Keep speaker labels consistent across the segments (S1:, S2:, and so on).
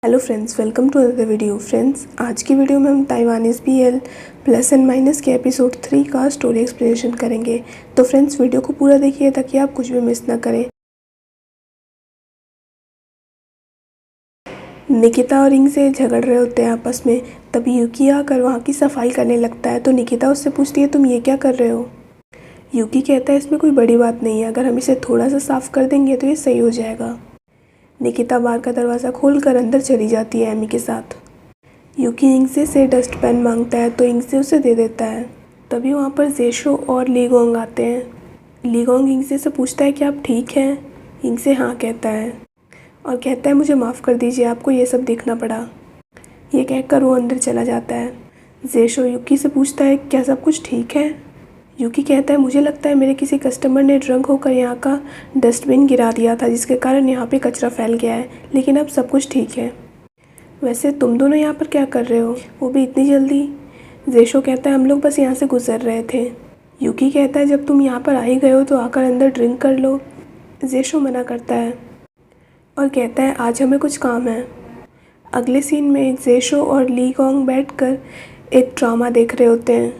S1: Hello friends, welcome to another video. Friends, आज की video में हम Taiwanese BL plus and minus के एपिसोड 3 का स्टोरी एक्सप्लेनेशन करेंगे। तो फ्रेंड्स, वीडियो को पूरा देखिए ताकि आप कुछ भी मिस ना करें। निकिता और इंग से झगड़ रहे होते हैं आपस में। तभी यूकी आकर वहाँ की सफाई करने लगता है। तो निकिता उससे पूछती है, तुम ये क्या कर रहे हो? यूकी कहता है, इसमें कोई बड़ी बात नहीं है, अगर हम इसे थोड़ा सा साफ़ कर देंगे तो ये सही हो जाएगा। निकिता बाहर का दरवाज़ा खोलकर अंदर चली जाती है एमी के साथ। यूकी इंगसे से डस्ट पेन मांगता है तो इंगसे उसे दे देता है। तभी वहाँ पर जेशो और लीगोंग आते हैं। लीगोंग इंगसे से पूछता है कि आप ठीक हैं? इंगसे हाँ कहता है और कहता है, मुझे माफ़ कर दीजिए, आपको ये सब देखना पड़ा। ये कहकर वो अंदर चला जाता है। जेशो यूकी से पूछता है, क्या सब कुछ ठीक है? यूकी कहता है, मुझे लगता है मेरे किसी कस्टमर ने ड्रंक होकर यहाँ का डस्टबिन गिरा दिया था, जिसके कारण यहाँ पे कचरा फैल गया है, लेकिन अब सब कुछ ठीक है। वैसे तुम दोनों यहाँ पर क्या कर रहे हो, वो भी इतनी जल्दी? जेशो कहता है, हम लोग बस यहाँ से गुजर रहे थे। यूकी कहता है, जब तुम यहाँ पर आ ही गए हो तो आकर अंदर ड्रिंक कर लो। जेशो मना करता है और कहता है, आज हमें कुछ काम है। अगले सीन में जेशो और लीगोंग बैठकर एक ड्रामा देख रहे होते हैं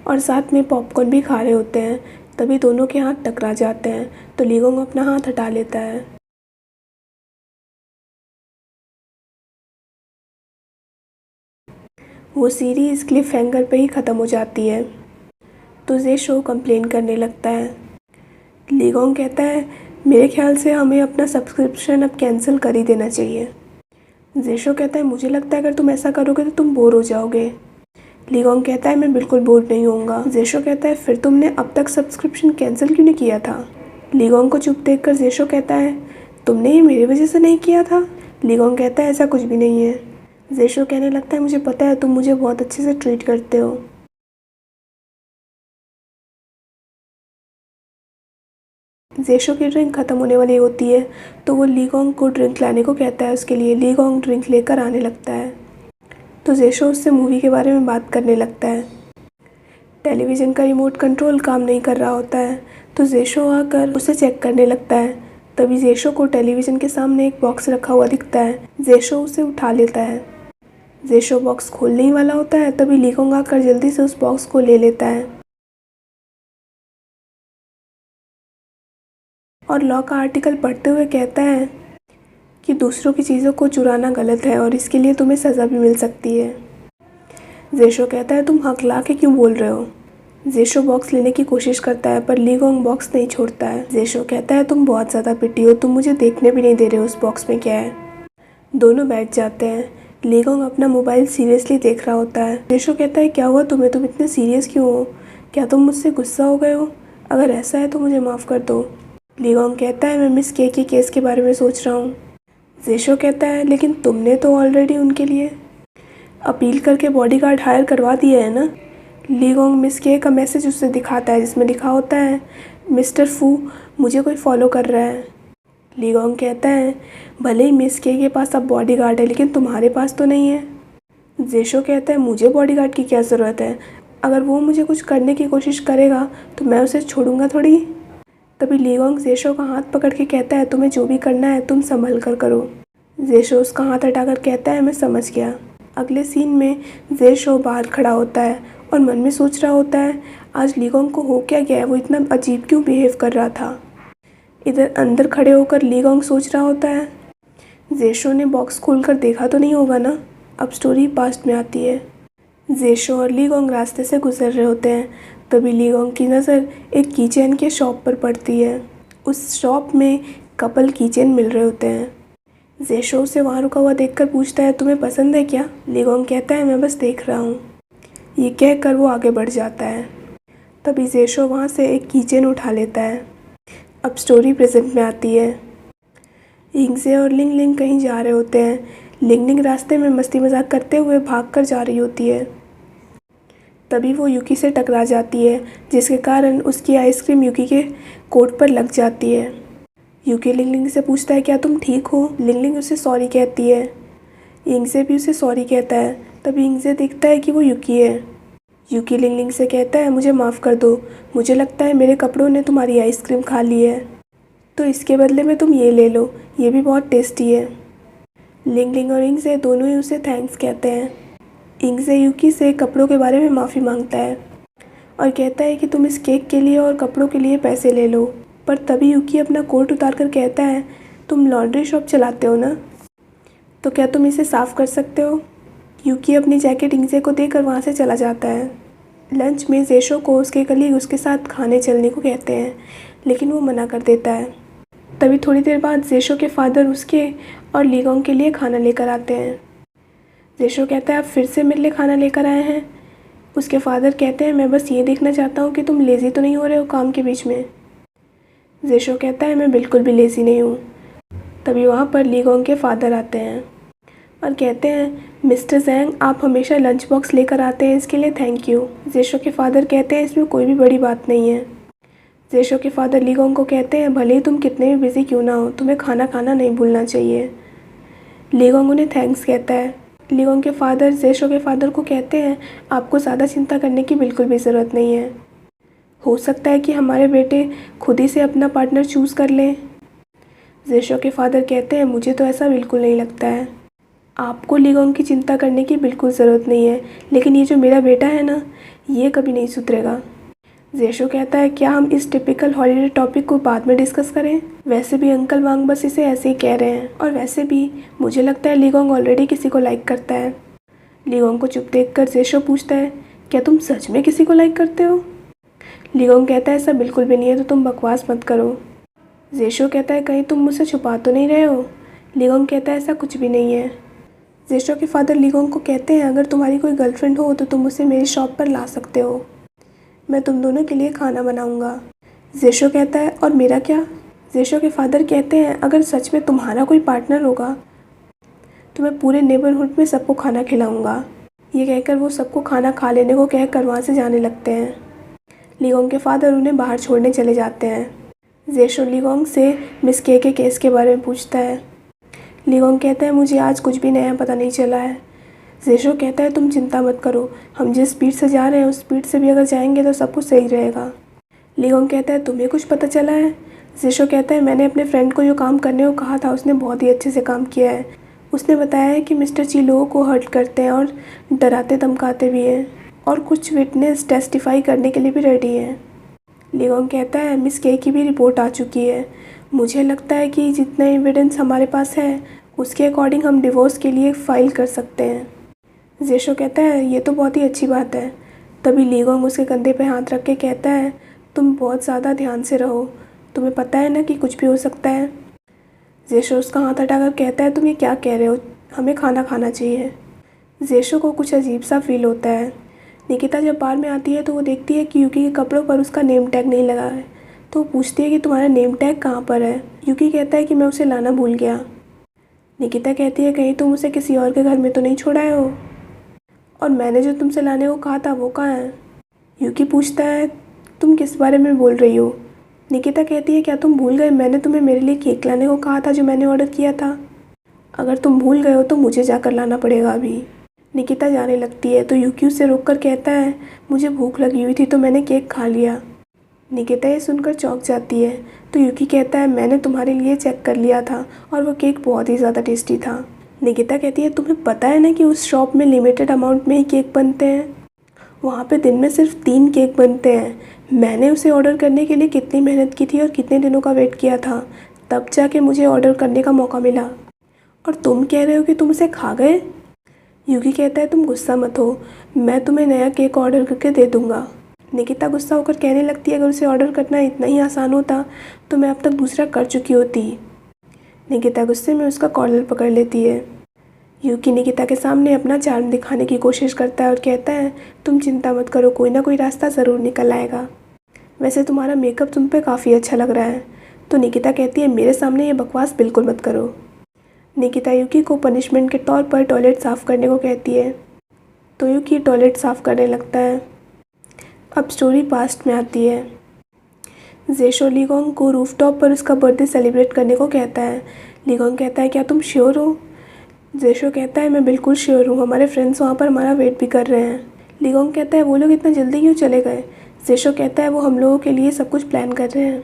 S1: और साथ में पॉपकॉर्न भी खा रहे होते हैं। तभी दोनों के हाथ टकरा जाते हैं तो लीगोंग अपना हाथ हटा लेता है। वो सीरीज़ क्लिफ हैंगर पे ही ख़त्म हो जाती है। तो जेशो कंप्लेन करने लगता है। लीगोंग कहता है, मेरे ख्याल से हमें अपना सब्सक्रिप्शन अब कैंसिल कर ही देना चाहिए। जेशो कहता है, मुझे लगता है अगर तुम ऐसा करोगे तो तुम बोर हो जाओगे। लीगोंग कहता है, मैं बिल्कुल बोर नहीं होऊंगा। जेशो कहता है, फिर तुमने अब तक सब्सक्रिप्शन कैंसिल क्यों नहीं किया था? लीगोंग को चुप देखकर जेशो कहता है, तुमने ये मेरी वजह से नहीं किया था? लीगोंग कहता है, ऐसा कुछ भी नहीं है। जेशो कहने लगता है, मुझे पता है तुम मुझे बहुत अच्छे से ट्रीट करते हो। जेशो की ड्रिंक ख़त्म होने वाली होती है तो वो लीगोंग को ड्रिंक लाने को कहता है उसके लिए। लीगोंग ड्रिंक लेकर आने लगता है तो जेशो उससे मूवी के बारे में बात करने लगता है। टेलीविज़न का रिमोट कंट्रोल काम नहीं कर रहा होता है तो जेशो आकर उसे चेक करने लगता है। तभी जेशो को टेलीविज़न के सामने एक बॉक्स रखा हुआ दिखता है। जेशो उसे उठा लेता है। जेशो बॉक्स खोलने ही वाला होता है तभी लीगोंग आकर जल्दी से उस बॉक्स को ले लेता है और लॉ का आर्टिकल पढ़ते हुए कहता है कि दूसरों की चीज़ों को चुराना गलत है और इसके लिए तुम्हें सज़ा भी मिल सकती है। जेशो कहता है, तुम हकला के क्यों बोल रहे हो? जेशो बॉक्स लेने की कोशिश करता है पर लीगोंग बॉक्स नहीं छोड़ता है। जेशो कहता है, तुम बहुत ज़्यादा पिटी हो, तुम मुझे देखने भी नहीं दे रहे हो उस बॉक्स में क्या है। दोनों बैठ जाते हैं। लीगोंग अपना मोबाइल सीरियसली देख रहा होता है। जेशो कहता है, क्या हुआ तुम्हें, तुम इतने सीरियस क्यों हो? क्या तुम मुझसे गुस्सा हो गए हो? अगर ऐसा है तो मुझे माफ़ कर दो। लीगोंग कहता है, मैं मिस के केस के बारे में सोच रहा हूँ। जेशो कहता है, लेकिन तुमने तो ऑलरेडी उनके लिए अपील करके बॉडीगार्ड हायर करवा दिया है ना? लीगोंग मिस के का मैसेज उसे दिखाता है जिसमें लिखा होता है, मिस्टर फू, मुझे कोई फॉलो कर रहा है। लीगोंग कहता है, भले ही मिस के पास अब बॉडीगार्ड है लेकिन तुम्हारे पास तो नहीं है। जेशो कहता है, मुझे बॉडीगार्ड की क्या ज़रूरत है? अगर वो मुझे कुछ करने की कोशिश करेगा तो मैं उसे छोड़ूंगा थोड़ी। तभी लीगोंग जेशो का हाथ पकड़ के कहता है, तुम्हें जो भी करना है तुम संभल कर करो। जेशो उसका हाथ हटाकर कहता है, मैं समझ गया। अगले सीन में जेशो बाहर खड़ा होता है और मन में सोच रहा होता है, आज लीगोंग को हो क्या गया है, वो इतना अजीब क्यों बिहेव कर रहा था। इधर अंदर खड़े होकर लीगोंग सोच रहा होता है, जेशो ने बॉक्स खोलकर देखा तो नहीं होगा ना। अब स्टोरी पास्ट में आती है। जेशो और लीगोंग रास्ते से गुजर रहे होते हैं। तभी लीगोंग की नज़र एक कीचेन के शॉप पर पड़ती है। उस शॉप में कपल कीचेन मिल रहे होते हैं। जेशो उसे वहाँ रुका हुआ देखकर पूछता है, तुम्हें पसंद है क्या? लीगोंग कहता है, मैं बस देख रहा हूँ। ये कहकर वो आगे बढ़ जाता है। तभी जेशो वहाँ से एक कीचेन उठा लेता है। अब स्टोरी प्रेजेंट में आती है। इंगसे और लिंग लिंग कहीं जा रहे होते हैं। लिंग लिंग रास्ते में मस्ती मजाक करते हुए भागकर जा रही होती है। तभी वो यूकी से टकरा जाती है जिसके कारण उसकी आइसक्रीम यूकी के कोट पर लग जाती है। यूकी लिंग लिंग से पूछता है, क्या तुम ठीक हो? लिंग लिंग उसे सॉरी कहती है। इंगसे भी उसे सॉरी कहता है। तभी इंगसे दिखता है कि वो यूकी है। यूकी लिंग लिंग से कहता है, मुझे माफ़ कर दो, मुझे लगता है मेरे कपड़ों ने तुम्हारी आइसक्रीम खा ली है, तो इसके बदले में तुम ये ले लो, ये भी बहुत टेस्टी है। लिंग लिंग और इंग से दोनों ही उसे थैंक्स कहते हैं। इंग से यूकी से कपड़ों के बारे में माफ़ी मांगता है और कहता है कि तुम इस केक के लिए और कपड़ों के लिए पैसे ले लो। पर तभी यूकी अपना कोट उतार कर कहता है, तुम लॉन्ड्री शॉप चलाते हो ना, तो क्या तुम इसे साफ़ कर सकते हो। यूकी अपनी जैकेट इंगजे को देकर वहाँ से चला जाता है। लंच में जेशो को उसके कलीग उसके साथ खाने चलने को कहते हैं, लेकिन वो मना कर देता है। तभी थोड़ी देर बाद जेशो के फादर उसके और लीगोंग के लिए खाना लेकर आते हैं। जेशो कहता है, आप फिर से मेरे लिए खाना लेकर आए हैं। उसके फादर कहते हैं, मैं बस ये देखना चाहता हूँ कि तुम लेज़ी तो नहीं हो रहे हो काम के बीच में। जेशो कहता है, मैं बिल्कुल भी लेज़ी नहीं हूँ। तभी वहाँ पर लीगोंग के फादर आते हैं और कहते हैं, मिस्टर ज़ैंग आप हमेशा लंच बॉक्स लेकर आते हैं, इसके लिए थैंक यू। जेशो के फादर कहते हैं, इसमें कोई भी बड़ी बात नहीं है। जेशो के फादर लीगोंग को कहते हैं, भले ही तुम कितने भी बिजी क्यों ना हो, तुम्हें खाना खाना नहीं भूलना चाहिए। लीगोंग उन्हें थैंक्स कहता है। लीगोंग के फादर जेशो के फादर को कहते हैं, आपको ज़्यादा चिंता करने की बिल्कुल भी ज़रूरत नहीं है। हो सकता है कि हमारे बेटे खुद ही से अपना पार्टनर चूज़ कर लें। जेशो के फादर कहते हैं, मुझे तो ऐसा बिल्कुल नहीं लगता है। आपको लीगोंग की चिंता करने की बिल्कुल ज़रूरत नहीं है, लेकिन ये जो मेरा बेटा है ना, ये कभी नहीं सुधरेगा। जेशो कहता है, क्या हम इस टिपिकल हॉलीडे टॉपिक को बाद में डिस्कस करें। वैसे भी अंकल वांग बस इसे ऐसे ही कह रहे हैं, और वैसे भी मुझे लगता है लीगोंग ऑलरेडी किसी को लाइक करता है। लीगोंग को चुप देखकर जेशो पूछता है, क्या तुम सच में किसी को लाइक करते हो। लीगोंग कहता है, ऐसा बिल्कुल भी नहीं है, तो तुम बकवास मत करो। जेशो कहता है, कहीं तुम मुझसे छुपा तो नहीं रहे हो। लीगोंग कहता है, ऐसा कुछ भी नहीं है। जेशो के फादर लीगोंग को कहते हैं, अगर तुम्हारी कोई गर्लफ्रेंड हो तो तुम उसे मेरी शॉप पर ला सकते हो, मैं तुम दोनों के लिए खाना बनाऊंगा। जेशो कहता है, और मेरा क्या। जेशो के फादर कहते हैं, अगर सच में तुम्हारा कोई पार्टनर होगा तो मैं पूरे नेबरहुड में सबको खाना खिलाऊंगा। ये कहकर वो सबको खाना खा लेने को कहकर वहाँ से जाने लगते हैं। लीगोंग के फादर उन्हें बाहर छोड़ने चले जाते हैं। जेशो लीगोंग से मिस के केस के बारे में पूछता है। लीगोंग कहता है, मुझे आज कुछ भी नया पता नहीं चला है। जेशो कहता है, तुम चिंता मत करो, हम जिस स्पीड से जा रहे हैं उस स्पीड से भी अगर जाएंगे तो सब कुछ सही रहेगा। लीगोंग कहता है, तुम्हें कुछ पता चला है। जेशो कहता है, मैंने अपने फ्रेंड को जो काम करने को कहा था उसने बहुत ही अच्छे से काम किया है। उसने बताया है कि मिस्टर ची लोगों को हर्ट करते हैं और डराते धमकाते भी हैं, और कुछ विटनेस टेस्टिफाई करने के लिए भी रेडी हैं। लीगोंग कहता है, मिस के की भी रिपोर्ट आ चुकी है। मुझे लगता है कि जितना एविडेंस हमारे पास है उसके अकॉर्डिंग हम डिवोर्स के लिए फ़ाइल कर सकते हैं। जेशो कहता है, ये तो बहुत ही अच्छी बात है। तभी लीगोंग उसके कंधे पे हाथ रख के कहता है, तुम बहुत ज़्यादा ध्यान से रहो, तुम्हें पता है ना कि कुछ भी हो सकता है। जेशो उसका हाथ हटाकर कहता है, तुम ये क्या कह रहे हो, हमें खाना खाना चाहिए। जेशो को कुछ अजीब सा फील होता है। निकिता जब बार में आती है तो वो देखती है कि यूकी के कपड़ों पर उसका नेम टैग नहीं लगा है, तो वो पूछती है कि तुम्हारा नेम टैग कहाँ पर है। यूकी कहता है कि मैं उसे लाना भूल गया। निकिता कहती है, कहीं तुम उसे किसी और के घर में तो नहीं छोड़ाए हो, और मैंने जो तुमसे लाने को कहा था वो कहाँ है। यूकी पूछता है, तुम किस बारे में बोल रही हो। निकिता कहती है, क्या तुम भूल गए, मैंने तुम्हें मेरे लिए केक लाने को कहा था जो मैंने ऑर्डर किया था। अगर तुम भूल गए हो तो मुझे जाकर लाना पड़ेगा अभी। निकिता जाने लगती है तो यूकी उसे रोककर कहता है, मुझे भूख लगी हुई थी तो मैंने केक खा लिया। निकिता ये सुनकर चौंक जाती है तो यूकी कहता है, मैंने तुम्हारे लिए चेक कर लिया था और वो केक बहुत ही ज़्यादा टेस्टी था। निकिता कहती है, तुम्हें पता है ना कि उस शॉप में लिमिटेड अमाउंट में ही केक बनते हैं, वहाँ पे दिन में सिर्फ 3 केक बनते हैं। मैंने उसे ऑर्डर करने के लिए कितनी मेहनत की थी और कितने दिनों का वेट किया था, तब जाके मुझे ऑर्डर करने का मौका मिला, और तुम कह रहे हो कि तुम उसे खा गए। यूकी कहता है, तुम गुस्सा मत हो, मैं तुम्हें नया केक ऑर्डर करके दे दूँगा। निकिता गुस्सा होकर कहने लगती है, अगर उसे ऑर्डर करना इतना ही आसान होता तो मैं अब तक दूसरा कर चुकी होती। निकिता गुस्से में उसका कॉलर पकड़ लेती है। यूकी निकिता के सामने अपना चार्म दिखाने की कोशिश करता है और कहता है, तुम चिंता मत करो, कोई ना कोई रास्ता ज़रूर निकल आएगा। वैसे तुम्हारा मेकअप तुम पे काफ़ी अच्छा लग रहा है। तो निकिता कहती है, मेरे सामने ये बकवास बिल्कुल मत करो। निकिता यूकी को पनिशमेंट के तौर पर टॉयलेट साफ़ करने को कहती है, तो यूकी टॉयलेट साफ़ करने लगता है। अब स्टोरी पास्ट में आती है। जेशो लीगोंग को रूफटॉप पर उसका बर्थडे सेलिब्रेट करने को कहता है। लीगोंग कहता है, क्या तुम श्योर हो। जेशो कहता है, मैं बिल्कुल श्योर हूँ, हमारे फ्रेंड्स वहाँ पर हमारा वेट भी कर रहे हैं। लीगोंग कहता है, वो लोग इतना जल्दी क्यों चले गए। जेशो कहता है, वो हम लोगों के लिए सब कुछ प्लान कर रहे हैं।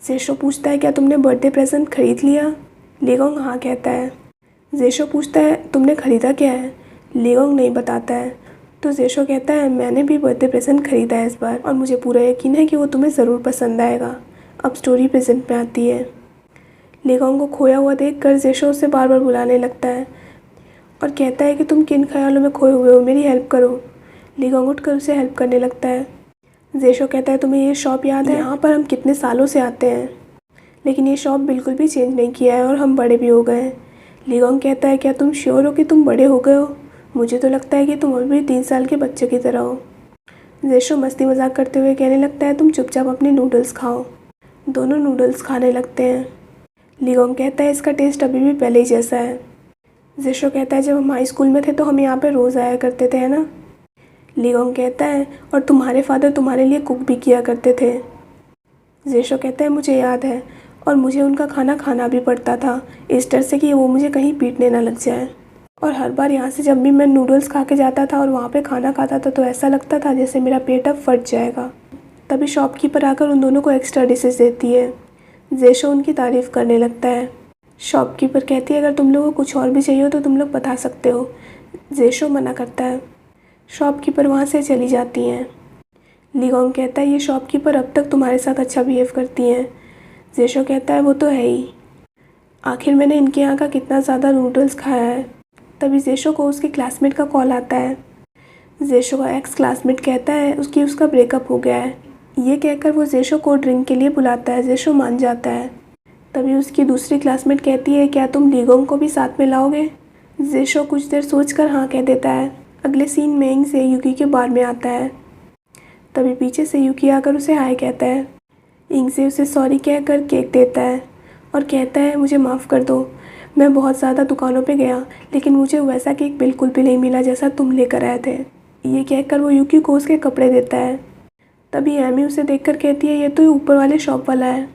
S1: जेशो पूछता है, क्या तुमने बर्थडे प्रेजेंट खरीद लिया। लीगोंग हाँ कहता है। जेशो पूछता है तुमने ख़रीदा क्या है? लीगोंग नहीं बताता है। तो जेशो कहता है मैंने भी बर्थडे प्रेजेंट ख़रीदा है इस बार और मुझे पूरा यकीन है कि वो तुम्हें ज़रूर पसंद आएगा। अब स्टोरी प्रेजेंट पे आती है। लीगोंग को खोया हुआ देखकर जेशो उसे बार बार बुलाने लगता है और कहता है कि तुम किन ख्यालों में खोए हुए हो, मेरी हेल्प करो। लीगोंग उठकर उसे हेल्प करने लगता है। जेशो कहता है तुम्हें ये शॉप याद है? यहाँ पर हम कितने सालों से आते हैं, लेकिन ये शॉप बिल्कुल भी चेंज नहीं किया है और हम बड़े भी हो गए हैं। लीगोंग कहता है क्या तुम श्योर हो कि तुम बड़े हो गए हो? मुझे तो लगता है कि तुम अभी भी 3 साल के बच्चे की तरह हो। जेशो मस्ती मजाक करते हुए कहने लगता है तुम चुपचाप अपने नूडल्स खाओ। दोनों नूडल्स खाने लगते हैं। लीगोंग कहता है इसका टेस्ट अभी भी पहले ही जैसा है। जेशो कहता है जब हम हाई स्कूल में थे तो हम यहाँ पे रोज़ आया करते थे, है ना? लीगोंग कहता है और तुम्हारे फादर तुम्हारे लिए कुक भी किया करते थे। जेशो कहता है मुझे याद है और मुझे उनका खाना खाना भी पड़ता था इस डर से कि वो मुझे कहीं पीटने ना लग जाए। और हर बार यहाँ से जब भी मैं नूडल्स खा के जाता था और वहाँ पे खाना खाता था तो ऐसा लगता था जैसे मेरा पेट अब फट जाएगा। तभी शॉपकीपर आकर उन दोनों को एक्स्ट्रा डिशेस देती है। जेशो उनकी तारीफ़ करने लगता है। शॉपकीपर कहती है अगर तुम लोगों को कुछ और भी चाहिए हो तो तुम लोग बता सकते हो। जेशो मना करता है। शॉपकीपर वहाँ से चली जाती हैं। लीगोंग कहता है ये शॉपकीपर अब तक तुम्हारे साथ अच्छा बिहेव करती हैं। जेशो कहता है वो तो है ही, आखिर मैंने इनके यहाँ का कितना ज़्यादा नूडल्स खाया है। तभी जेशो को उसके क्लासमेट का कॉल आता है। जेशो का एक्स क्लासमेट कहता है उसका ब्रेकअप हो गया है। ये कहकर वो जेशो को ड्रिंक के लिए बुलाता है। जेशो मान जाता है। तभी उसकी दूसरी क्लासमेट कहती है क्या तुम लीगोंग को भी साथ में लाओगे? जेशो कुछ देर सोचकर हाँ कह देता है। अगले सीन में इंग से यूकी के बार में आता है। तभी पीछे से यूकी आकर उसे हाय कहता है। इंग से उसे सॉरी कहकर केक देता है और कहता है मुझे माफ़ कर दो, मैं बहुत ज़्यादा दुकानों पे गया लेकिन मुझे वैसा केक बिल्कुल भी नहीं मिला जैसा तुम लेकर आए थे। ये कहकर वो यूकी को उसके कपड़े देता है। तभी एमी उसे देखकर कहती है ये तो ऊपर वाले शॉप वाला है।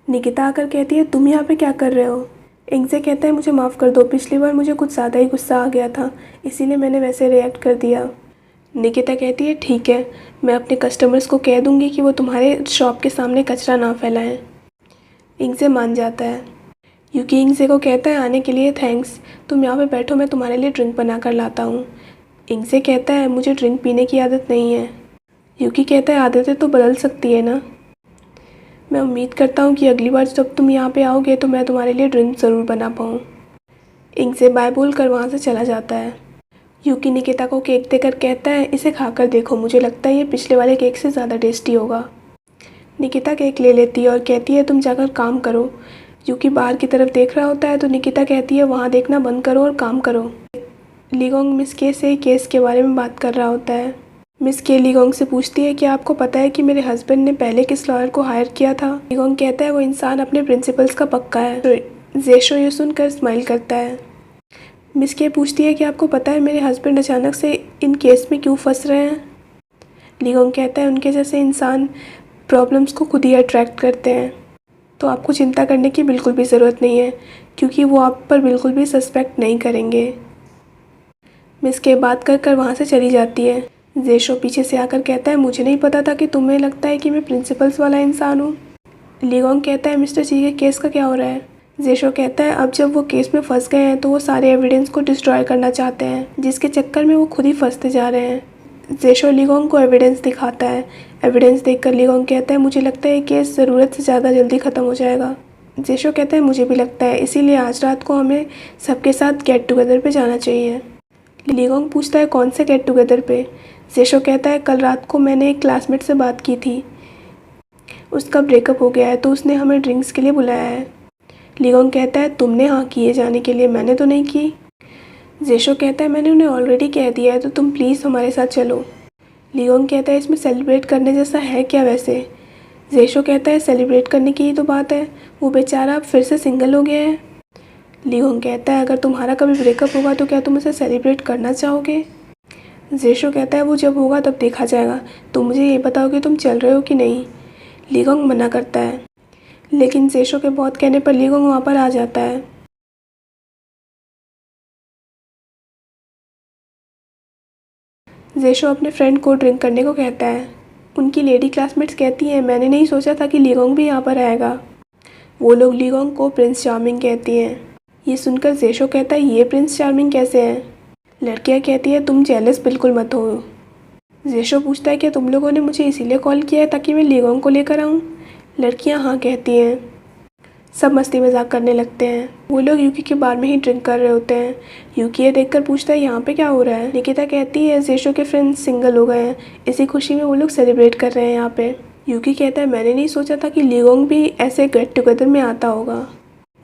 S1: निकिता आकर कहती है तुम यहाँ पे क्या कर रहे हो? इंग से कहता है मुझे माफ़ कर दो, पिछली बार मुझे कुछ ज़्यादा ही गुस्सा आ गया था इसीलिए मैंने वैसे रिएक्ट कर दिया। निकिता कहती है ठीक है, मैं अपने कस्टमर्स को कह दूंगी कि वो तुम्हारे शॉप के सामने कचरा ना फैलाएं। इंग से मान जाता है। यूकी इंग से को कहता है आने के लिए थैंक्स, तुम यहाँ पे बैठो मैं तुम्हारे लिए ड्रिंक बना कर लाता हूँ। इंग से कहता है मुझे ड्रिंक पीने की आदत नहीं है। यूकी कहता है आदतें तो बदल सकती है ना। मैं उम्मीद करता हूँ कि अगली बार जब तुम यहाँ पे आओगे तो मैं तुम्हारे लिए ड्रिंक ज़रूर बना पाऊँ। इंग से बाय बोल कर वहाँ से चला जाता है। यूकी निकिता को केक देकर कहता है इसे खाकर देखो, मुझे लगता है ये पिछले वाले केक से ज़्यादा टेस्टी होगा। निकिता केक ले लेती है और कहती है तुम जाकर काम करो। यूकी बाहर की तरफ देख रहा होता है तो निकिता कहती है वहाँ देखना बंद करो और काम करो। लीगोंग मिस के से केस के बारे में बात कर रहा होता है। मिस के लीगोंग से पूछती है कि आपको पता है कि मेरे हस्बैंड ने पहले किस लॉयर को हायर किया था? लीगोंग कहता है वो इंसान अपने प्रिंसिपल्स का पक्का है। जेशो ये सुनकर स्माइल करता है। मिस के पूछती है कि आपको पता है मेरे हस्बैंड अचानक से इन केस में क्यों फंस रहे हैं? लीगोंग कहता है उनके जैसे इंसान प्रॉब्लम्स को खुद ही अट्रैक्ट करते हैं, तो आपको चिंता करने की बिल्कुल भी ज़रूरत नहीं है क्योंकि वो आप पर बिल्कुल भी सस्पेक्ट नहीं करेंगे। मिस के बात कर कर वहाँ से चली जाती है। जेशो पीछे से आकर कहता है मुझे नहीं पता था कि तुम्हें लगता है कि मैं प्रिंसिपल्स वाला इंसान हूँ। लीगोंग कहता है मिस्टर जी के केस का क्या हो रहा है? जेशो कहता है अब जब वो केस में फंस गए हैं तो वो सारे एविडेंस को डिस्ट्रॉय करना चाहते हैं जिसके चक्कर में वो खुद ही फंसते जा रहे हैं। जेशो लीगोंग को एविडेंस दिखाता है। एविडेंस देखकर लीगोंग कहता है मुझे लगता है केस ज़रूरत से ज़्यादा जल्दी ख़त्म हो जाएगा। जेशो कहता है मुझे भी लगता है, इसीलिए आज रात को हमें सबके साथ गेट टुगेदर पे जाना चाहिए। लीगोंग पूछता है कौन से गेट टुगेदर पे? जेशो कहता है कल रात को मैंने एक क्लासमेट से बात की थी, उसका ब्रेकअप हो गया है तो उसने हमें ड्रिंक्स के लिए बुलाया है। लीगोंग कहता है तुमने हाँ किए जाने के लिए, मैंने तो नहीं की। जेशो कहता है मैंने उन्हें ऑलरेडी कह दिया है तो तुम प्लीज़ हमारे साथ चलो। लीगोंग कहता है इसमें सेलिब्रेट करने जैसा है क्या वैसे? जेशो कहता है सेलिब्रेट करने की ही तो बात है, वो बेचारा अब फिर से सिंगल हो गया है। लीगोंग कहता है अगर तुम्हारा कभी ब्रेकअप होगा तो क्या तुम उसे सेलिब्रेट करना चाहोगे? जेशो कहता है वो जब होगा तब देखा जाएगा, तुम मुझे ये बताओ कि तुम चल रहे हो कि नहीं। लीगोंग मना करता है, लेकिन जेशो के बहुत कहने पर लीगोंग वहाँ पर आ जाता है। जेशो अपने फ्रेंड को ड्रिंक करने को कहता है। उनकी लेडी क्लासमेट्स कहती हैं मैंने नहीं सोचा था कि लीगोंग भी यहाँ पर आएगा। वो लोग लीगोंग को प्रिंस चार्मिंग कहती हैं। ये सुनकर जेशो कहता है ये प्रिंस चार्मिंग कैसे हैं। लड़कियां कहती है तुम जेलस बिल्कुल मत हो। जेशो पूछता है क्या तुम लोगों ने मुझे इसीलिए कॉल किया है ताकि मैं लीगोंग को लेकर आऊँ। लड़कियां हाँ कहती हैं। सब मस्ती मजाक करने लगते हैं। वो लोग यूकी के बार में ही ड्रिंक कर रहे होते हैं। यूकी ये देखकर पूछता है यहाँ पे क्या हो रहा है। निकिता कहती है जेशो के फ्रेंड्स सिंगल हो गए हैं, इसी खुशी में वो लोग सेलिब्रेट कर रहे हैं यहाँ पे। यूकी कहता है मैंने नहीं सोचा था कि लीगोंग भी ऐसे गेट टुगेदर में आता होगा।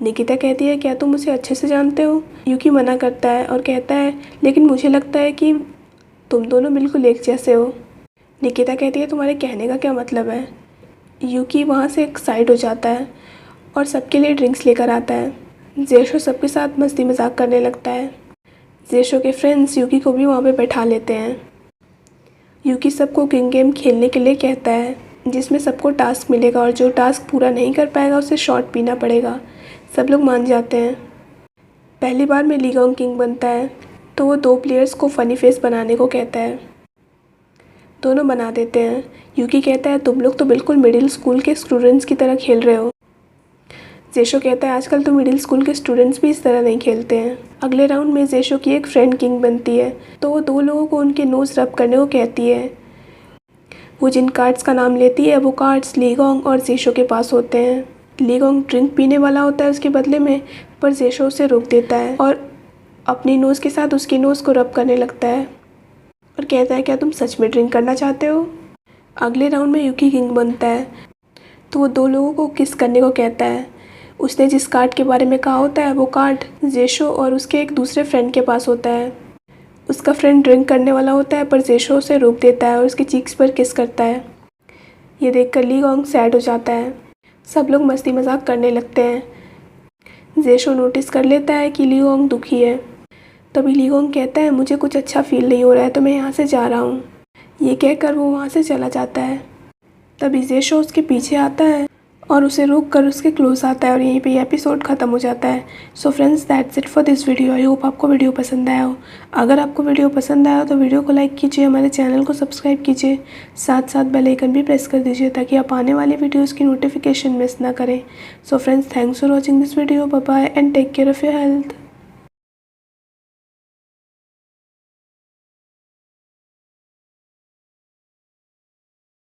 S1: निकिता कहती है क्या तुम उसे अच्छे से जानते हो। यूकी मना करता है और कहता है लेकिन मुझे लगता है कि तुम दोनों बिल्कुल एक जैसे हो। निकिता कहती है तुम्हारे कहने का क्या मतलब है। यूकी वहाँ से एक्साइट हो जाता है और सबके लिए ड्रिंक्स लेकर आता है। जेशो सबके साथ मस्ती मजाक करने लगता है। जेशो के फ्रेंड्स यूकी को भी वहाँ पे बैठा लेते हैं। यूकी सबको किंग गेम खेलने के लिए कहता है जिसमें सबको टास्क मिलेगा और जो टास्क पूरा नहीं कर पाएगा उसे शॉट पीना पड़ेगा। सब लोग मान जाते हैं। पहली बार में लीगोंग किंग बनता है तो वो 2 प्लेयर्स को फ़नी फेस बनाने को कहता है। दोनों बना देते हैं। यूकी कहता है तुम लोग तो बिल्कुल मिडिल स्कूल के स्टूडेंट्स की तरह खेल रहे हो। जेशो कहता है आजकल तो मिडिल स्कूल के स्टूडेंट्स भी इस तरह नहीं खेलते हैं। अगले राउंड में जेशो की एक फ्रेंड किंग बनती है तो वो 2 लोगों को उनके नोज़ रब करने को कहती है। वो जिन कार्ड्स का नाम लेती है वो कार्ड्स लीगोंग और जेशो के पास होते हैं। लीगोंग ड्रिंक पीने वाला होता है उसके बदले में, पर जेशो उसे रोक देता है और अपनी नोज़ के साथ उसकी नोज़ को रब करने लगता है और कहता है क्या तुम सच में ड्रिंक करना चाहते हो। अगले राउंड में यूकी किंग बनता है तो वो 2 लोगों को किस करने को कहता है। उसने जिस कार्ड के बारे में कहा होता है वो कार्ड जेशो और उसके एक दूसरे फ्रेंड के पास होता है। उसका फ्रेंड ड्रिंक करने वाला होता है पर जेशो उसे रोक देता है और उसके चीक्स पर किस करता है। ये देखकर लीगोंग सैड हो जाता है। सब लोग मस्ती मजाक करने लगते हैं। जेशो नोटिस कर लेता है कि लीगोंग दुखी है। तभी लीगोंग कहता है मुझे कुछ अच्छा फील नहीं हो रहा है तो मैं यहाँ से जा रहा हूँ। ये कहकर वो वहाँ से चला जाता है। तभी जेशो उसके पीछे आता है और उसे रोक कर उसके क्लोज आता है और यहीं पे ये एपिसोड ख़त्म हो जाता है। So friends that's it for this video. I hope आपको वीडियो पसंद आया हो। अगर आपको वीडियो पसंद आया हो तो वीडियो को लाइक कीजिए, हमारे चैनल को सब्सक्राइब कीजिए, साथ साथ बेल आइकन भी प्रेस कर दीजिए ताकि आप आने वाली वीडियोज़ की नोटिफिकेशन मिस ना करें। So friends thanks for watching this video. Bye bye and take care of your health.